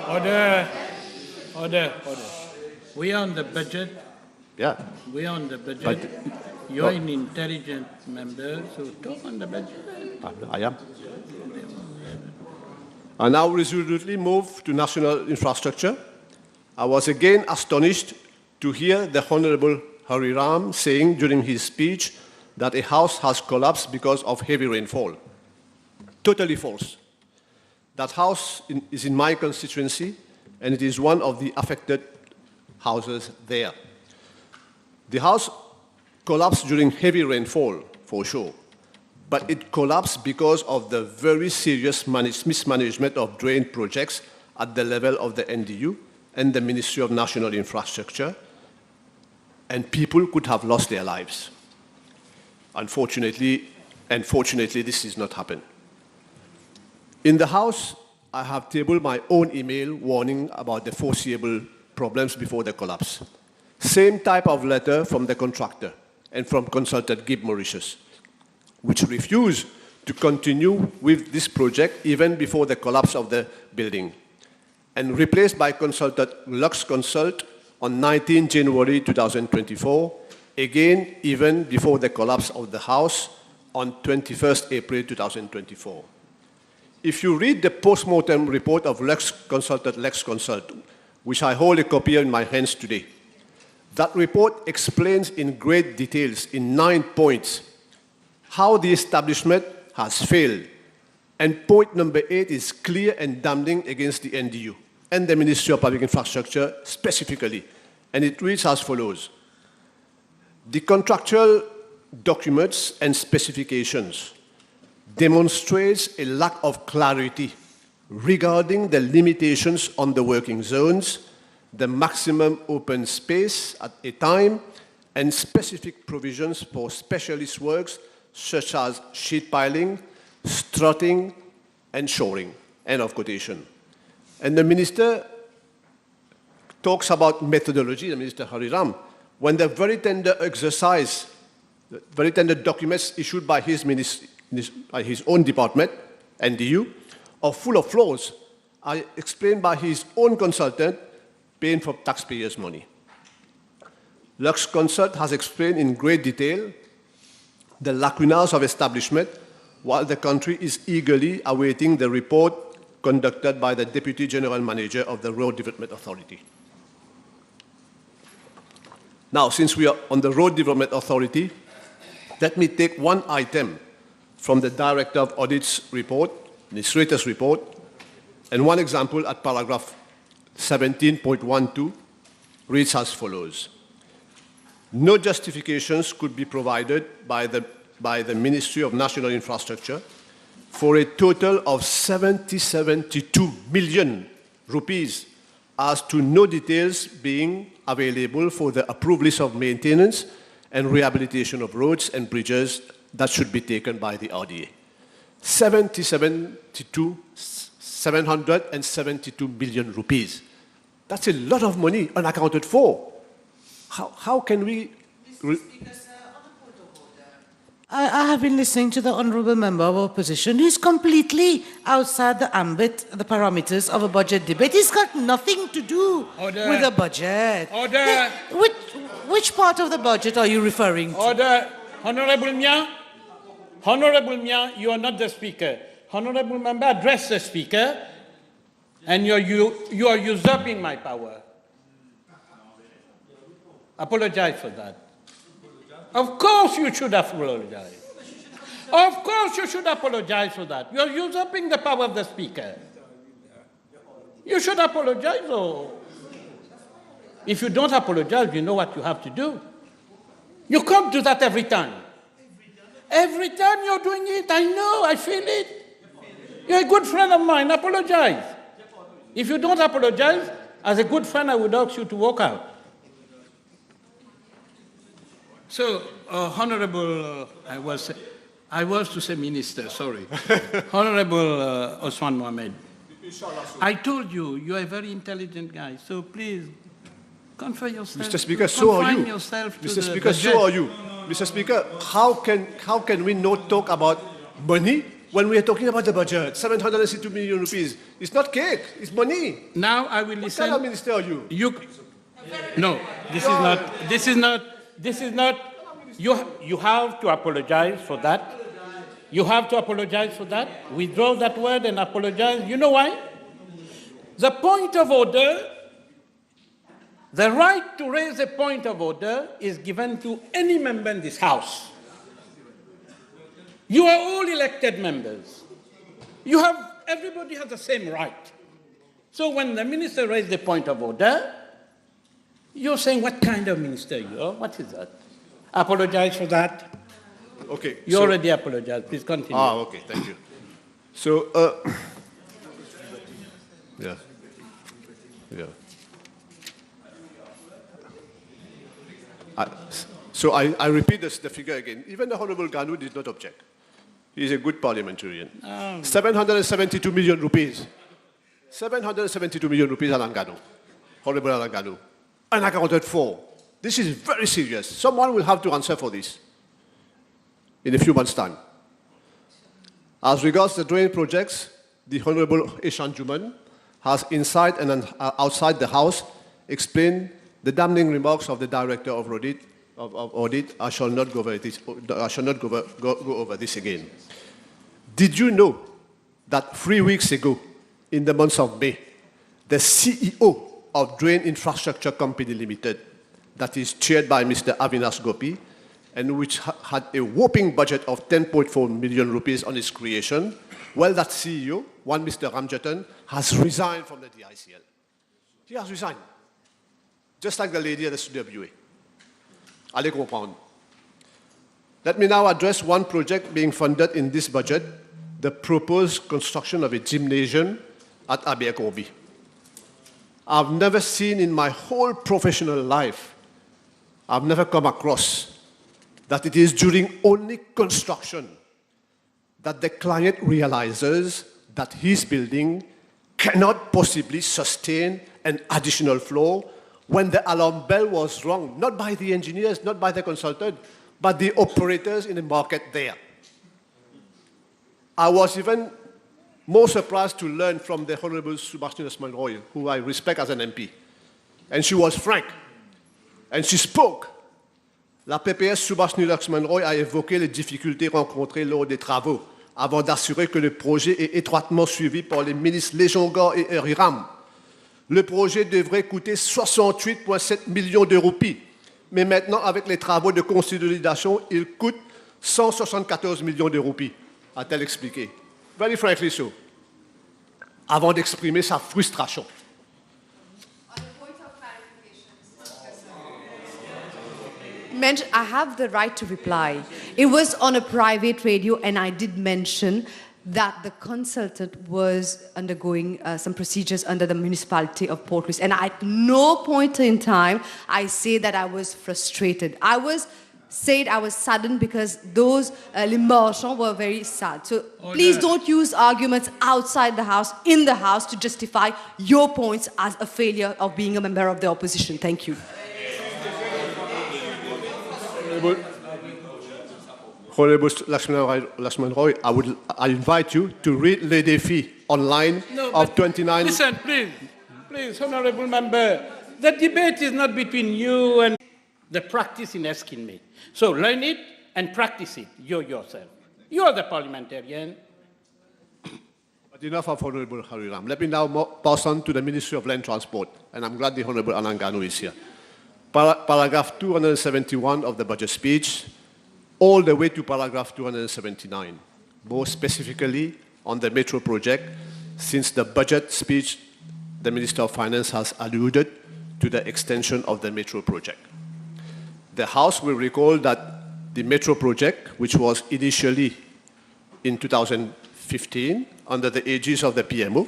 Order. We are on the budget. Yeah. We are on the budget. You're an intelligent member, so talk on the budget. I am. I now resolutely move to national infrastructure. I was again astonished to hear the Honorable Hari Ram saying during his speech that a house has collapsed because of heavy rainfall. Totally false. That house is in my constituency, and it is one of the affected houses there. The house collapsed during heavy rainfall, for sure, but it collapsed because of the very serious mismanagement of drain projects at the level of the NDU and the Ministry of National Infrastructure, and people could have lost their lives. Unfortunately, and fortunately, this has not happened. In the House, I have tabled my own email warning about the foreseeable problems before the collapse. Same type of letter from the contractor and from consultant Gibb Mauritius, which refused to continue with this project even before the collapse of the building, and replaced by consultant Lux Consult on 19 January 2024, again even before the collapse of the House on 21st April 2024. If you read the post-mortem report of Lex Consult, which I hold a copy in my hands today, that report explains in great details, in 9 points, how the establishment has failed. And point number 8 is clear and damning against the NDU and the Ministry of Public Infrastructure specifically. And it reads as follows. The contractual documents and specifications demonstrates a lack of clarity regarding the limitations on the working zones, the maximum open space at a time, and specific provisions for specialist works such as sheet piling, strutting, and shoring. End of quotation. And the minister talks about methodology, the Minister Hariram, when the very tender exercise, the very tender documents issued by his own department, NDU, are full of flaws, are explained by his own consultant, paying for taxpayers' money. Lux Consult has explained in great detail the lacunas of establishment, while the country is eagerly awaiting the report conducted by the Deputy General Manager of the Road Development Authority. Now, since we are on the Road Development Authority, let me take one item from the Director of Audit's report, his latest report, and one example at paragraph 17.12 reads as follows. No justifications could be provided by the Ministry of National Infrastructure for a total of 72 million rupees as to no details being available for the approved list of maintenance and rehabilitation of roads and bridges that should be taken by the RDA. 772 million rupees. That's a lot of money unaccounted for. How can we... I have been listening to the honourable member of opposition. He's completely outside the ambit, the parameters of a budget debate. He's got nothing to do with the budget. Order. Which part of the budget are you referring to? Order. Honourable Mia, you are not the speaker. Honourable member, address the speaker, and you are usurping my power. Apologize for that. Of course you should apologize. Of course you should apologize for that. You are usurping the power of the speaker. You should apologize, or if you don't apologize, you know what you have to do. You can't do that every time. Every time you're doing it, I know, I feel it. You're a good friend of mine, apologize. If you don't apologize, as a good friend, I would ask you to walk out. So, Honorable, I was to say minister, sorry. Honorable Osman Mohamed, I told you, you are a very intelligent guy, so please, confer yourself. Mr. Speaker, so are you. Mr. Speaker, so are you. Mr. Speaker, how can we not talk about money when we are talking about the budget? 762 million rupees. It's not cake, it's money. Now I will listen. What kind of minister are you? No, this is not, you have to apologize for that. You have to apologize for that. Withdraw that word and apologize. You know why? The point of order, the right to raise a point of order is given to any member in this House. You are all elected members. Everybody has the same right. So when the minister raised the point of order, you're saying, what kind of minister you are? What is that? Apologize for that. Okay. You already apologized. Please continue. Okay, thank you. So, yeah. I repeat the figure again. Even the Honorable Ganu did not object. He is a good parliamentarian. 772 million rupees. 772 million rupees, Alan Ganu. Honorable Alan Ganu. Unaccounted for. This is very serious. Someone will have to answer for this in a few months' time. As regards the drain projects, the Honorable Ishan Juman has inside and outside the House explained the damning remarks of the Director of Audit, I shall not go over this, go over this again. Did you know that 3 weeks ago, in the month of May, the CEO of Drain Infrastructure Company Limited, that is chaired by Mr. Avinash Gopi, and which had a whopping budget of 10.4 million rupees on its creation, well, that CEO, one Mr. Ramjatan, has resigned from the DICL. He has resigned. Just like the lady at the CWA. Allez comprendre. Let me now address one project being funded in this budget, the proposed construction of a gymnasium at Abercrombie. I've never seen in my whole professional life, I've never come across that it is during only construction that the client realizes that his building cannot possibly sustain an additional floor when the alarm bell was rung, not by the engineers, not by the consultant, but the operators in the market there. I was even more surprised to learn from the Honorable Subhashini Lakshman-Roy, who I respect as an MP. And she was frank. And she spoke. La PPS Subhashini Lakshman-Roy a évoqué les difficultés rencontrées lors des travaux, avant d'assurer que le projet est étroitement suivi par les ministres Lejonga et Riram. Le projet devrait coûter 68,7 millions de roupies. Mais maintenant, avec les travaux de consolidation, il coûte 174 millions de roupies, a-t-elle expliqué. Very frankly so. Avant d'exprimer sa frustration. On a point of clarification, I have the right to reply. It was on a private radio, and I did mention that the consultant was undergoing some procedures under the municipality of Port Louis. And at no point in time I say that I was frustrated. I was saddened because those les marchands were very sad. So please don't use arguments outside the house, in the house, to justify your points as a failure of being a member of the opposition. Thank you. Honorable Lakshman-Roy, I invite you to read Les Défis online of 29... Listen, please, Honorable Member, the debate is not between you and the practice in asking me. So learn it and practice it, you yourself. You are the parliamentarian. But enough of Honorable Hariram. Let me now pass on to the Ministry of Land Transport, and I'm glad the Honorable Anangano is here. Paragraph 271 of the budget speech, all the way to paragraph 279, more specifically on the metro project, since the budget speech, the Minister of Finance has alluded to the extension of the metro project. The House will recall that the metro project, which was initially in 2015 under the aegis of the PMO,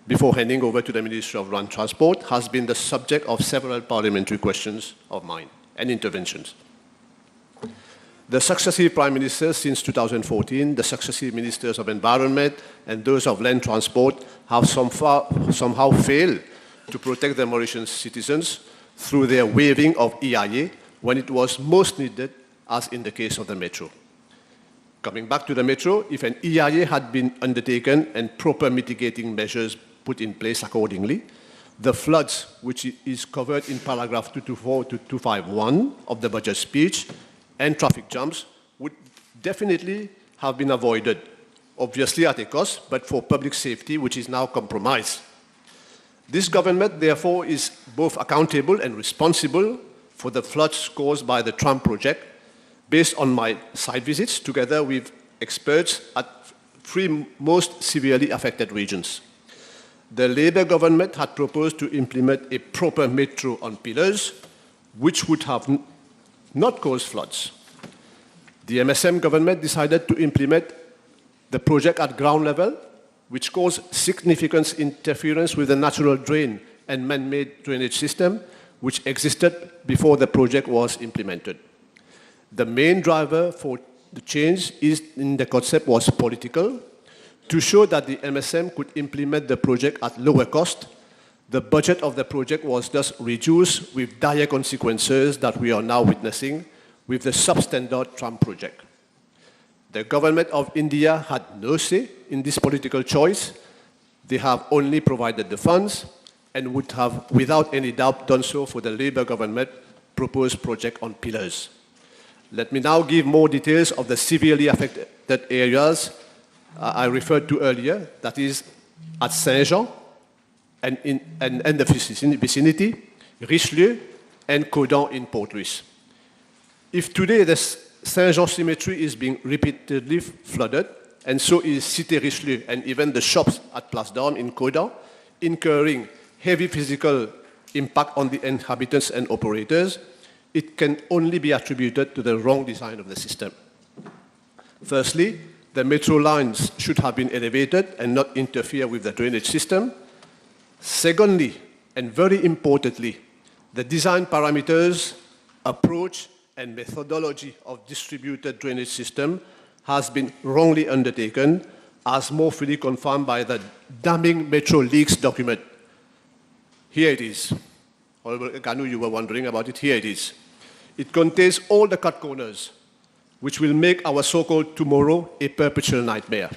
before handing over to the Ministry of Land Transport, has been the subject of several parliamentary questions of mine and interventions. The successive Prime Ministers since 2014, the successive Ministers of Environment and those of Land Transport have somehow failed to protect the Mauritian citizens through their waiving of EIA when it was most needed, as in the case of the Metro. Coming back to the Metro, if an EIA had been undertaken and proper mitigating measures put in place accordingly, the floods, which is covered in paragraph 224 to 251 of the budget speech, and traffic jams would definitely have been avoided, obviously at a cost, but for public safety, which is now compromised. This government, therefore, is both accountable and responsible for the floods caused by the Trump project, based on my site visits together with experts at 3 most severely affected regions. The Labour government had proposed to implement a proper metro on pillars, which would have not caused floods. The MSM government decided to implement the project at ground level, which caused significant interference with the natural drain and man-made drainage system, which existed before the project was implemented. The main driver for the change in the concept was political. To show that the MSM could implement the project at lower cost, the budget of the project was thus reduced with dire consequences that we are now witnessing with the substandard Trump project. The government of India had no say in this political choice. They have only provided the funds, and would have, without any doubt, done so for the Labour government proposed project on pillars. Let me now give more details of the severely affected areas I referred to earlier, that is at Saint-Jean and the vicinity, Richelieu and Caudan in Port-Louis. If today the Saint-Jean cemetery is being repeatedly flooded, and so is Cité Richelieu and even the shops at Place d'Armes in Caudan, incurring heavy physical impact on the inhabitants and operators, it can only be attributed to the wrong design of the system. Firstly, the metro lines should have been elevated and not interfere with the drainage system. Secondly, and very importantly, the design parameters, approach, and methodology of distributed drainage system has been wrongly undertaken, as more fully confirmed by the damning Metro Leaks document. Here it is. However, Ganu, you were wondering about it. Here it is. It contains all the cut corners, which will make our so-called tomorrow a perpetual nightmare.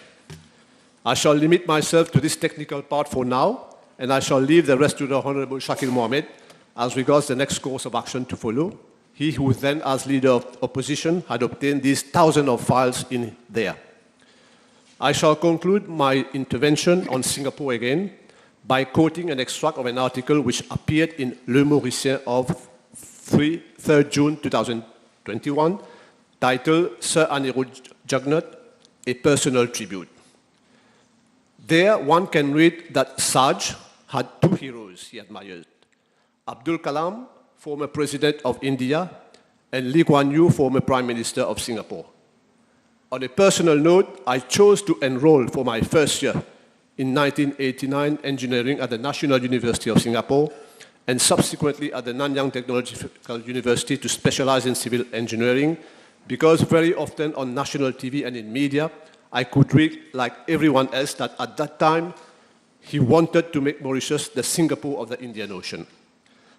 I shall limit myself to this technical part for now, and I shall leave the rest to the Honorable Shakil Mohammed as regards the next course of action to follow. He who then, as leader of opposition, had obtained these thousands of files in there. I shall conclude my intervention on Singapore again by quoting an extract of an article which appeared in Le Mauricien of 3rd June 2021, titled Sir Anirudh Jagnnath, A Personal Tribute. There one can read that Saj had two heroes he admired: Abdul Kalam, former President of India, and Lee Kuan Yew, former Prime Minister of Singapore. On a personal note, I chose to enroll for my first year in 1989 engineering at the National University of Singapore and subsequently at the Nanyang Technological University to specialize in civil engineering, because very often on national TV and in media, I could read, like everyone else, that at that time, he wanted to make Mauritius the Singapore of the Indian Ocean.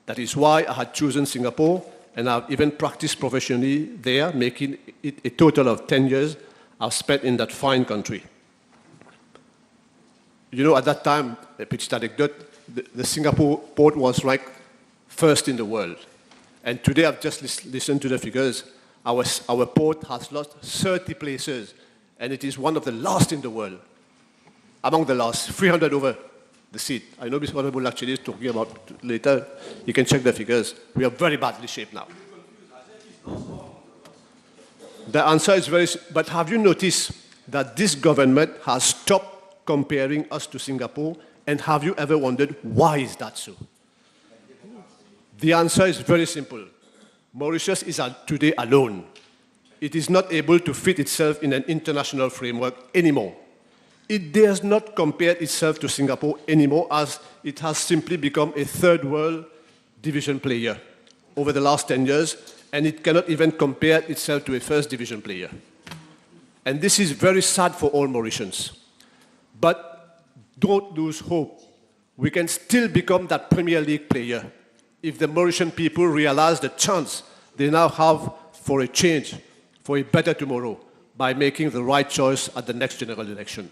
That is why I had chosen Singapore, and I've even practiced professionally there, making it a total of 10 years I've spent in that fine country. You know, at that time, a petite anecdote, the Singapore port was ranked first in the world. And today I've just listened to the figures. Our port has lost 30 places, and it is one of the last in the world. Among the last, 300 over the seat. I know Mr. Honorable actually is talking about later. You can check the figures. We are very badly shaped now. The answer is very, but have you noticed that this government has stopped comparing us to Singapore, and have you ever wondered why is that so? The answer is very simple. Mauritius is today alone. It is not able to fit itself in an international framework anymore. It does not compare itself to Singapore anymore, as it has simply become a third world division player over the last 10 years, and it cannot even compare itself to a first division player. And this is very sad for all Mauritians. But don't lose hope. We can still become that Premier League player if the Mauritian people realize the chance they now have for a change, for a better tomorrow, by making the right choice at the next general election.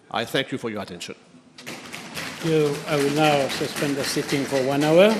I thank you for your attention. I will now suspend the sitting for 1 hour.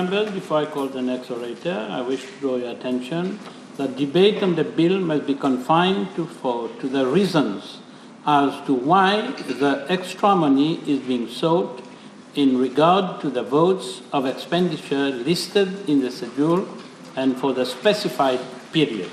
members, before I call the next orator, I wish to draw your attention that debate on the bill must be confined to the reasons as to why the extra money is being sought in regard to the votes of expenditure listed in the schedule and for the specified period.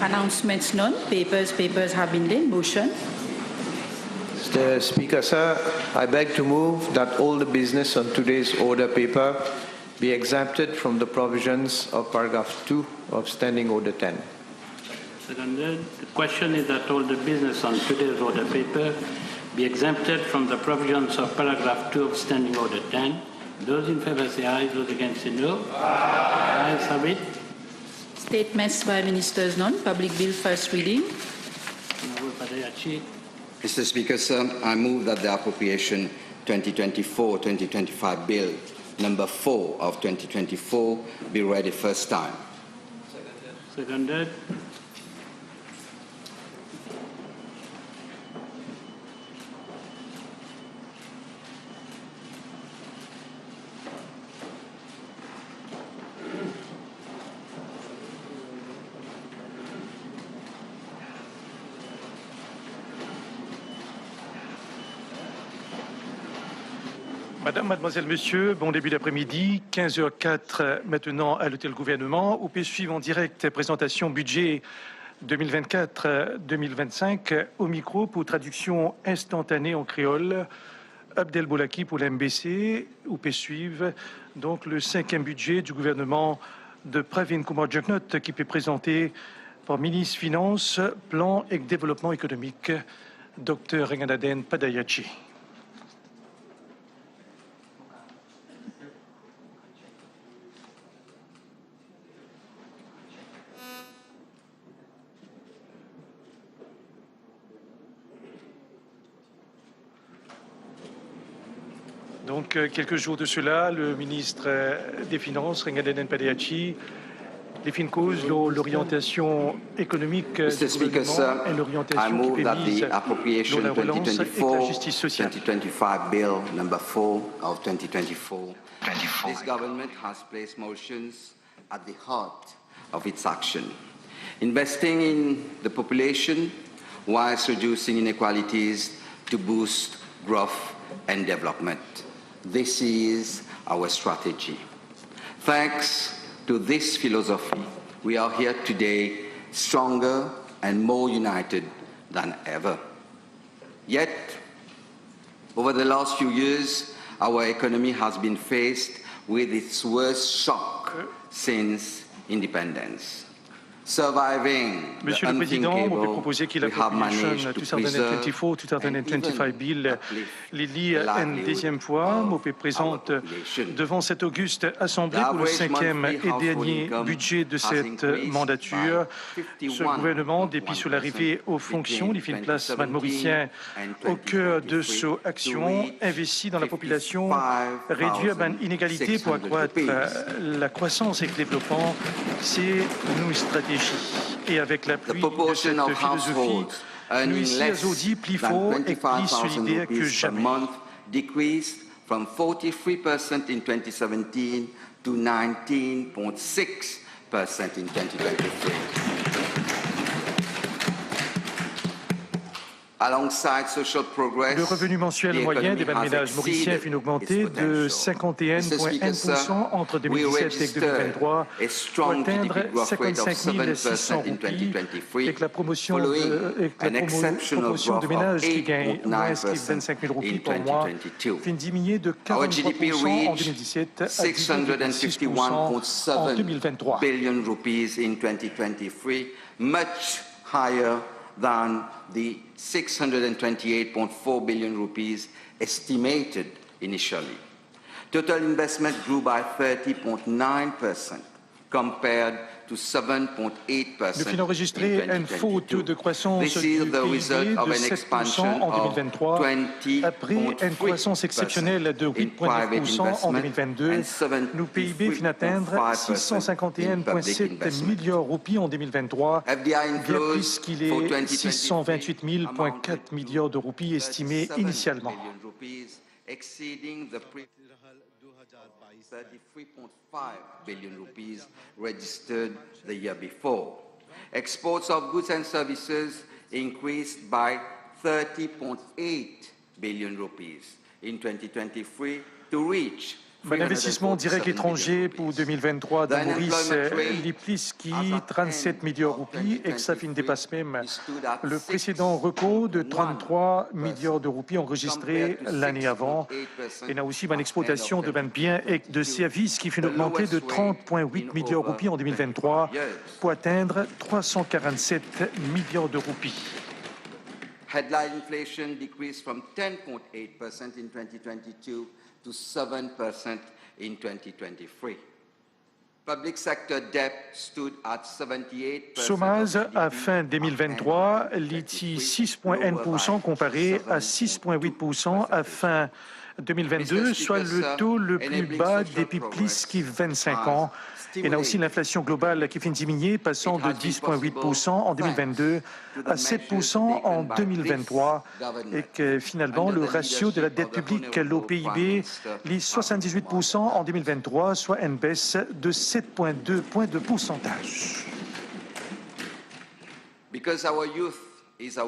Announcements none. Papers have been laid. Motion. Mr. Speaker, sir, I beg to move that all the business on today's order paper be exempted from the provisions of paragraph 2 of Standing Order 10. Seconded. The question is that all the business on today's order paper be exempted from the provisions of paragraph 2 of Standing Order 10. Those in favor say aye. Those against say no. Ayes have it. Statements by ministers none. Public bill first reading. Mr. Speaker, sir, I move that the appropriation 2024-2025 bill number 4 of 2024 be read the first time. Seconded. Madame, mademoiselle, monsieur, bon début d'après-midi, 15h04 maintenant à l'hôtel gouvernement. Au pays suivre en direct présentation budget 2024-2025 au micro pour traduction instantanée en créole. Abdel Boulaki pour l'MBC. Au pays suivre donc le 5e budget du gouvernement de Pravin Kumar Jagnat qui peut présenter par ministre Finances, Plan et Développement économique, Dr Renganaden Padayachi. Donc, quelques jours de cela, le ministre des Finances, Renganaden Padayachi, définit cause l'orientation économique du gouvernement et l'orientation qui permise dans la relance et la justice sociale. 2025 bill number 4 of 2024. This government has placed motions at the heart of its action. Investing in the population whilst reducing inequalities to boost growth and development. This is our strategy. Thanks to this philosophy, we are here today stronger and more united than ever. Yet, over the last few years, our economy has been faced with its worst shock since independence. Surviving Monsieur le Président, vous proposez qu'il appropriation 2024-2025 bill Lili une deuxième fois, Mopé présente devant cette auguste assemblée pour le 5e et dernier budget de cette mandature. Ce gouvernement, depuis son arrivée aux fonctions, il fait une place mauricien au cœur de son action, investit dans la population, réduire l'inégalité pour accroître la croissance et le développement, c'est nos stratégies. Et avec l'appui de cette philosophie, Nous ici à less Zodi, plus than fort et plus 25,000 solidaire que rupees per jamais. month decreased from 43% in 2017 to 19.6% in 2023. Alongside social progress, Le revenu mensuel the moyen des economy has ménages mauriciens exceeded vient augmenter its de potential. 51,1% entre 2017 et 2023 pour atteindre 55 600 roupies avec la promotion de ménages qui gagnent ou inscrivent 25 000 roupies par mois fait diminuer de 43% en 2017 à 18,6% en 2023. billion rupees in 2023, much higher than the 628.4 billion rupees estimated initially. Total investment grew by 30.9% compared to 7.8% Le FIN a enregistré un faux taux de croissance This du is the PIB result de of an 7% expansion en of 2023, après une croissance exceptionnelle de 8,9% en 2022. Nos PIB finit atteindre 651,7 milliards de roupies en 2023, bien plus qu'il est 628,4 milliards de roupies estimés initialement. Exceeding the 33.5 billion rupees registered the year before. Exports of goods and services increased by 30.8 billion rupees in 2023 to reach L'investissement direct étranger pour 2023 de Maurice les plus qui 37 milliards de roupies et que ça finit dépasse même le précédent record de 33 milliards de roupies enregistré l'année avant. Et on a aussi une exportation de biens et de services qui finit augmenter de 30,8 milliards de roupies en 2023 pour atteindre 347 milliards de roupies. Headline inflation decreased from 10.8% in 2022 to 7% in 2023. Public sector debt stood at 78%. Chômage à fin 2023, l'ITI 6,1% comparé à 6,8% à fin 2022, soit le taux le plus bas depuis plus que 25 ans. Et là aussi l'inflation globale qui finit de diminuer, passant de 10,8% en 2022 à 7% en 2023, et que finalement le ratio de la dette publique au PIB, les 78% en 2023, soit une baisse de 7,2 points de pourcentage. Because our youth is our